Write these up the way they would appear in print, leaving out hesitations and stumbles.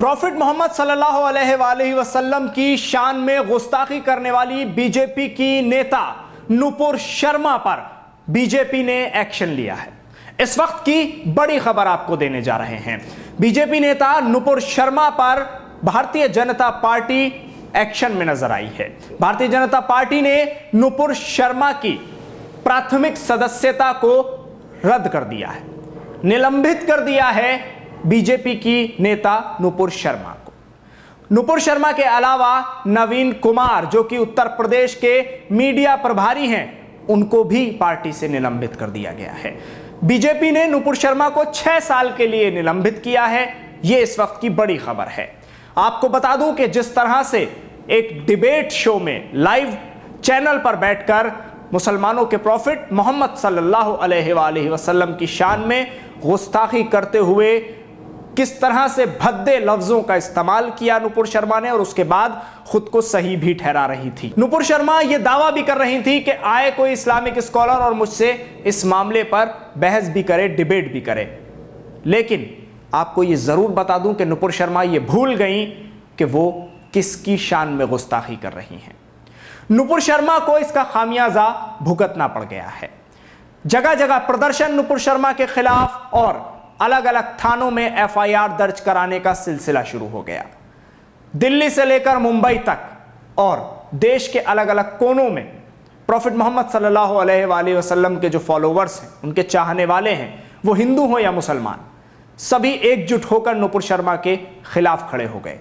Profit Mohammad सल्लल्लाहु अलैहि वसल्लम की शान में गुस्ताखी करने वाली बीजेपी की नेता नुपुर शर्मा पर बीजेपी ने एक्शन लिया है। इस वक्त की बड़ी खबर आपको देने जा रहे हैं। बीजेपी नेता नुपुर शर्मा पर भारतीय जनता पार्टी एक्शन में नजर आई है। भारतीय जनता पार्टी ने नुपुर शर्मा की प्राथमिक सदस्यता को रद्द कर दिया है, निलंबित कर दिया है बीजेपी की नेता नुपुर शर्मा को। नुपुर शर्मा के अलावा नवीन कुमार जो कि उत्तर प्रदेश के मीडिया प्रभारी हैं, उनको भी पार्टी से निलंबित कर दिया गया है। बीजेपी ने नुपुर शर्मा को 6 साल के लिए निलंबित किया है। यह इस वक्त की बड़ी खबर है। आपको बता दूं कि जिस तरह से एक डिबेट शो में लाइव चैनल पर बैठकर मुसलमानों के प्रॉफिट मोहम्मद सल्लल्लाहु अलैहि वसल्लम की शान में गुस्ताखी करते हुए किस तरह से भद्दे लफ्जों का इस्तेमाल किया नुपुर शर्मा ने, और उसके बाद खुद को सही भी ठहरा रही थी। नुपुर शर्मा यह दावा भी कर रही थी कि आए कोई इस्लामिक स्कॉलर और मुझसे इस मामले पर बहस भी करे, डिबेट भी करे। लेकिन आपको यह जरूर बता दूं कि नुपुर शर्मा यह भूल गई कि वो किसकी शान में गुस्ताखी कर रही हैं। नुपुर शर्मा को इसका खामियाजा भुगतना पड़ गया है। जगह जगह प्रदर्शन नुपुर शर्मा के खिलाफ और अलग अलग थानों में एफआईआर दर्ज कराने का सिलसिला शुरू हो गया। दिल्ली से लेकर मुंबई तक और देश के अलग अलग कोनों में प्रॉफिट मोहम्मद सल्लल्लाहु अलैहि वसल्लम के जो फॉलोवर्स हैं, उनके चाहने वाले हैं, वो हिंदू हो या मुसलमान, सभी एकजुट होकर नुपुर शर्मा के खिलाफ खड़े हो गए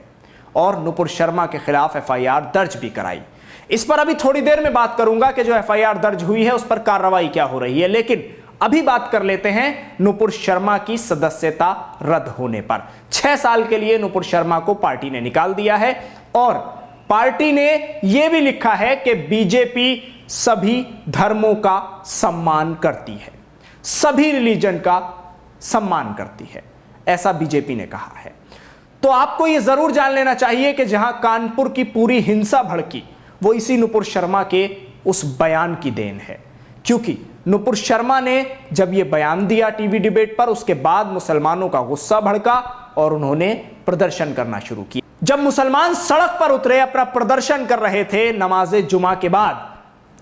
और नुपुर शर्मा के खिलाफ एफआईआर दर्ज भी कराई। इस पर अभी थोड़ी देर में बात करूंगा कि जो एफआईआर दर्ज हुई है उस पर कार्रवाई क्या हो रही है। लेकिन अभी बात कर लेते हैं नुपुर शर्मा की सदस्यता रद्द होने पर। 6 साल के लिए नुपुर शर्मा को पार्टी ने निकाल दिया है और पार्टी ने यह भी लिखा है कि बीजेपी सभी धर्मों का सम्मान करती है, सभी रिलीजन का सम्मान करती है, ऐसा बीजेपी ने कहा है। तो आपको यह जरूर जान लेना चाहिए कि जहां कानपुर की पूरी हिंसा भड़की, वो इसी नुपुर शर्मा के उस बयान की देन है। क्योंकि नुपुर शर्मा ने जब यह बयान दिया टीवी डिबेट पर, उसके बाद मुसलमानों का गुस्सा भड़का और उन्होंने प्रदर्शन करना शुरू किया। जब मुसलमान सड़क पर उतरे, अपना प्रदर्शन कर रहे थे नमाज़े जुमा के बाद,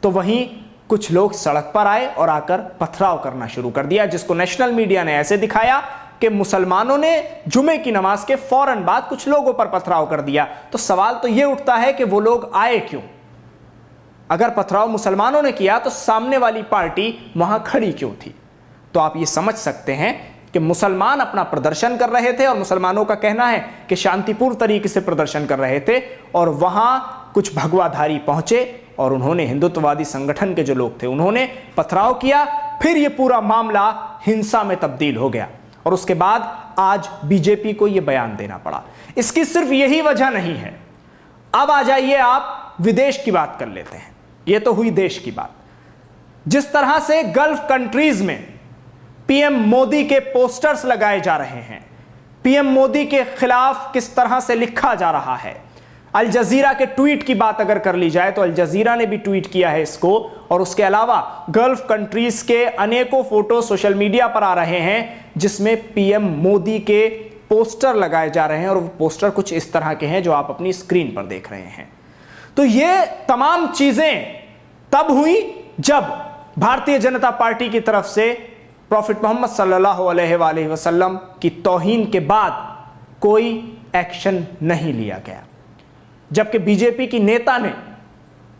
तो वहीं कुछ लोग सड़क पर आए और आकर पथराव करना शुरू कर दिया, जिसको नेशनल मीडिया ने ऐसे दिखाया कि मुसलमानों ने जुमे की नमाज के फौरन बाद कुछ लोगों पर पथराव कर दिया। तो सवाल तो यह उठता है कि वो लोग आए क्यों? अगर पथराव मुसलमानों ने किया तो सामने वाली पार्टी वहां खड़ी क्यों थी? तो आप ये समझ सकते हैं कि मुसलमान अपना प्रदर्शन कर रहे थे और मुसलमानों का कहना है कि शांतिपूर्ण तरीके से प्रदर्शन कर रहे थे, और वहां कुछ भगवाधारी पहुंचे और उन्होंने, हिंदुत्ववादी संगठन के जो लोग थे, उन्होंने पथराव किया। फिर यह पूरा मामला हिंसा में तब्दील हो गया और उसके बाद आज बीजेपी को यह बयान देना पड़ा। इसकी सिर्फ यही वजह नहीं है। अब आ जाइए आप विदेश की बात कर लेते हैं। यह तो हुई देश की बात। जिस तरह से गल्फ कंट्रीज में पीएम मोदी के पोस्टर्स लगाए जा रहे हैं, पीएम मोदी के खिलाफ किस तरह से लिखा जा रहा है। अल जजीरा के ट्वीट की बात अगर कर ली जाए तो अल जजीरा ने भी ट्वीट किया है इसको, और उसके अलावा गल्फ कंट्रीज के अनेकों फोटो सोशल मीडिया पर आ रहे हैं जिसमें पीएम मोदी के पोस्टर लगाए जा रहे हैं, और वो पोस्टर कुछ इस तरह के हैं जो आप अपनी स्क्रीन पर देख रहे हैं। तो ये तमाम चीजें तब हुई जब भारतीय जनता पार्टी की तरफ से प्रॉफिट मोहम्मद सल्लल्लाहु अलैहि वसल्लम की तौहीन के बाद कोई एक्शन नहीं लिया गया, जबकि बीजेपी की नेता ने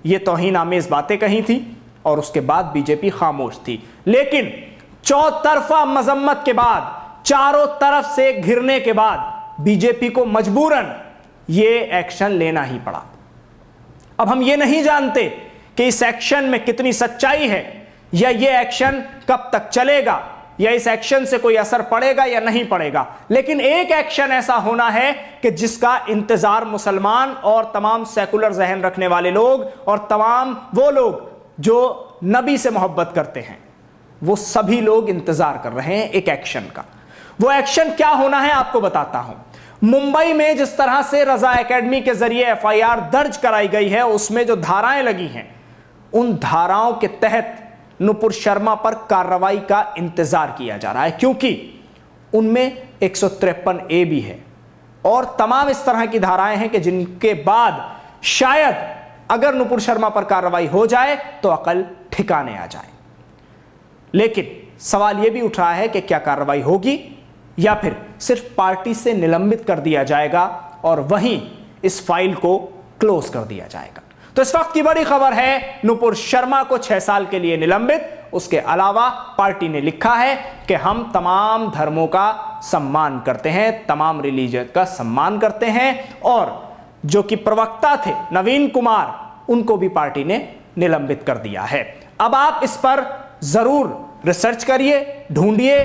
यह तौहीन आमेज बातें कही थी और उसके बाद बीजेपी खामोश थी। लेकिन चौतरफा मजम्मत के बाद, चारों तरफ से घिरने के बाद बीजेपी को मजबूरन यह एक्शन लेना ही पड़ा। अब हम ये नहीं जानते कि इस एक्शन में कितनी सच्चाई है, या ये एक्शन कब तक चलेगा, या इस एक्शन से कोई असर पड़ेगा या नहीं पड़ेगा। लेकिन एक एक्शन ऐसा होना है कि जिसका इंतजार मुसलमान और तमाम सेकुलर जहन रखने वाले लोग और तमाम वो लोग जो नबी से मोहब्बत करते हैं, वो सभी लोग इंतजार कर रहे हैं एक एक्शन का। वो एक्शन क्या होना है आपको बताता हूं। मुंबई में जिस तरह से रजा एकेडमी के जरिए एफआईआर दर्ज कराई गई है, उसमें जो धाराएं लगी हैं, उन धाराओं के तहत नुपुर शर्मा पर कार्रवाई का इंतजार किया जा रहा है, क्योंकि उनमें 153A भी है और तमाम इस तरह की धाराएं हैं कि जिनके बाद शायद अगर नुपुर शर्मा पर कार्रवाई हो जाए तो अकल ठिकाने आ जाए। लेकिन सवाल यह भी उठ रहा है कि क्या कार्रवाई होगी या फिर सिर्फ पार्टी से निलंबित कर दिया जाएगा और वहीं इस फाइल को क्लोज कर दिया जाएगा। तो इस वक्त की बड़ी खबर है, नुपुर शर्मा को 6 साल के लिए निलंबित। उसके अलावा पार्टी ने लिखा है कि हम तमाम धर्मों का सम्मान करते हैं, तमाम रिलीजन का सम्मान करते हैं, और जो कि प्रवक्ता थे नवीन कुमार, उनको भी पार्टी ने निलंबित कर दिया है। अब आप इस पर जरूर रिसर्च करिए, ढूंढिए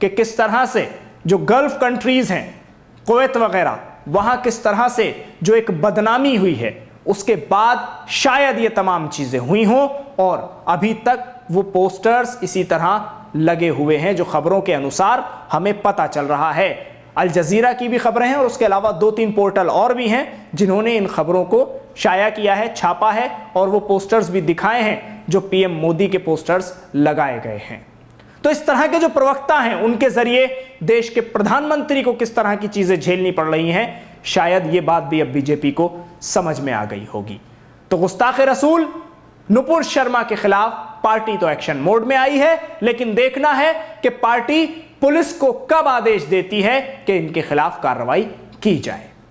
कि किस तरह से जो गल्फ कंट्रीज हैं, कुवैत वगैरह, वहां किस तरह से जो एक बदनामी हुई है उसके बाद शायद ये तमाम चीजें हुई हों, और अभी तक वो पोस्टर्स इसी तरह लगे हुए हैं जो खबरों के अनुसार हमें पता चल रहा है। अल जजीरा की भी खबरें हैं और उसके अलावा 2-3 पोर्टल और भी हैं जिन्होंने इन खबरों को शाया किया है, छापा है, और वो पोस्टर्स भी दिखाए हैं जो पीएम मोदी के पोस्टर्स लगाए गए हैं। तो इस तरह के जो प्रवक्ता हैं उनके जरिए देश के प्रधानमंत्री को किस तरह की चीजें झेलनी पड़ रही हैं, शायद ये बात भी अब बीजेपी को समझ में आ गई होगी। तो गुस्ताखे रसूल नुपुर शर्मा के खिलाफ पार्टी तो एक्शन मोड में आई है, लेकिन देखना है कि पार्टी पुलिस को कब आदेश देती है कि इनके खिलाफ कार्रवाई की जाए।